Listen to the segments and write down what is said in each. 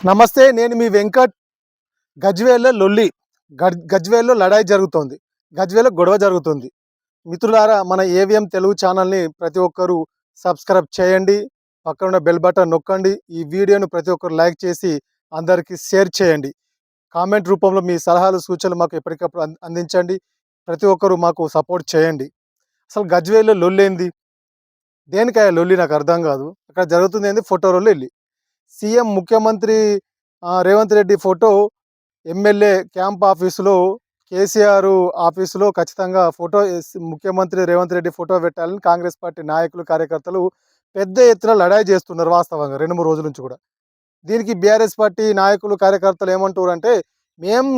నమస్తే. నేను మీ వెంకట్. గజ్వేల్‌లో లొల్లి. గజ్వేల్‌లో లడాయి జరుగుతోంది. గజ్వేల్‌లో గొడవ జరుగుతుంది. మిత్రులారా, మన ఏవిఎం తెలుగు ఛానల్‌ని ప్రతి ఒక్కరు సబ్స్క్రైబ్ చేయండి. పక్కనున్న బెల్ బటన్ నొక్కండి. ఈ వీడియోను ప్రతి ఒక్కరు లైక్ చేసి అందరికి షేర్ చేయండి. కామెంట్ రూపంలో మీ సలహాలు, సూచనలు మాకు ఎప్పటికప్పుడు అందించండి. ప్రతి ఒక్కరు మాకు సపోర్ట్ చేయండి. అసలు గజ్వేల్‌లో లొల్లేంది? దేనికయ్యా లొల్లి? నాకు అర్థం కాదు. అక్కడ జరుగుతుందేంది? ఫోటో లొల్లి. సీఎం ముఖ్యమంత్రి Revanth Reddy photo MLA camp ఆఫీసులో, కేసీఆర్ ఆఫీసులో ఖచ్చితంగా ఫోటో ముఖ్యమంత్రి రేవంత్ రెడ్డి ఫోటో పెట్టాలని కాంగ్రెస్ పార్టీ నాయకులు, కార్యకర్తలు పెద్ద ఎత్తున లడాయి చేస్తున్నారు వాస్తవంగా 2, 3 రోజుల నుంచి కూడా. దీనికి బీఆర్ఎస్ పార్టీ నాయకులు, కార్యకర్తలు ఏమంటున్నారంటే, మేము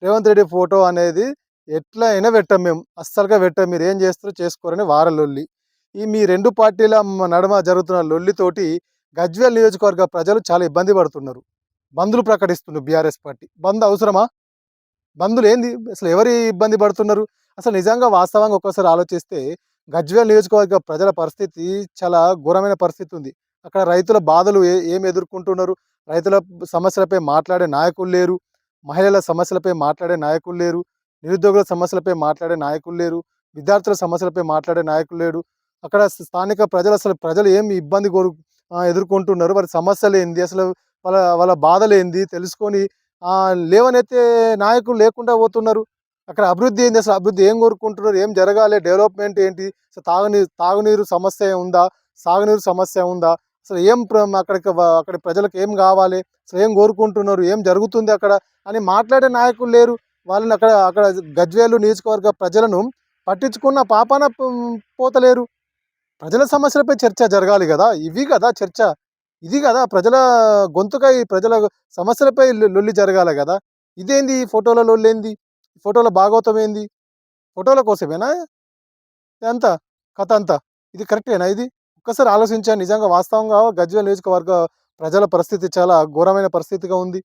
రేవంత్ రెడ్డి ఫోటో అనేది ఎట్లయినా పెట్టం, మేము అస్సలుగా పెట్టం, మీరు ఏం చేస్తారో చేసుకోరని వార లొల్లి. ఈ మీ 2 పార్టీల నడుమ జరుగుతున్న లొల్లితోటి గజ్వేల్ నియోజకవర్గ ప్రజలు చాలా ఇబ్బంది పడుతున్నారు. బంద్‌లు ప్రకటిస్తున్నారు బీఆర్ఎస్ పార్టీ. బంద్ అవసరమా? బంధులేంది? అసలు ఎవరు ఇబ్బంది పడుతున్నారు? అసలు నిజంగా వాస్తవంగా ఒక్కసారి ఆలోచిస్తే గజ్వేల్ నియోజకవర్గ ప్రజల పరిస్థితి చాలా ఘోరమైన పరిస్థితి ఉంది. అక్కడ రైతుల బాధలు ఏమి ఎదుర్కొంటున్నారు? రైతుల సమస్యలపై మాట్లాడే నాయకులు లేరు. మహిళల సమస్యలపై మాట్లాడే నాయకులు లేరు. నిరుద్యోగుల సమస్యలపై మాట్లాడే నాయకులు లేరు. విద్యార్థుల సమస్యలపై మాట్లాడే నాయకులు లేడు. అక్కడ స్థానిక ప్రజలు ఏమి ఇబ్బంది ఎదుర్కొంటున్నారు? వారి సమస్యలేంది? అసలు వాళ్ళ వాళ్ళ బాధలేంది తెలుసుకొని లేవనెత్తే నాయకులు లేకుండా పోతున్నారు. అక్కడ అభివృద్ధి ఏంది? అసలు అభివృద్ధి ఏం కోరుకుంటున్నారు? ఏం జరగాలి? డెవలప్‌మెంట్ ఏంటి? అసలు తాగునీరు సమస్య ఉందా? సాగునీరు సమస్య ఉందా? అసలు ఏం అక్కడి ప్రజలకు ఏం కావాలి? అసలు ఏం కోరుకుంటున్నారు? ఏం జరుగుతుంది అక్కడ? అని మాట్లాడే నాయకులు లేరు. వాళ్ళని అక్కడ అక్కడ గజ్వేలు నియోజకవర్గ ప్రజలను పట్టించుకున్న పాపాన పోతలేరు. ప్రజల సమస్యలపై చర్చ జరగాలి గదా! ఇవి గదా చర్చ. ఇది గదా ప్రజల గొంతుకై, ప్రజల సమస్యలపై లొల్లి జరగాలి గదా! ఇదేంది ఫోటోల లొల్లేంది? ఫోటోల భాగవతం ఏంది? ఫోటోల కోసమేనా ఇదంతా? కథ అంతా? ఇది కరెక్టేనా ఇది? ఒక్కసారి ఆలోచించండి. నిజంగా వాస్తవంగా గజ్వేల్ నియోజకవర్గ ప్రజల పరిస్థితి చాలా ఘోరమైన పరిస్థితిగా ఉంది.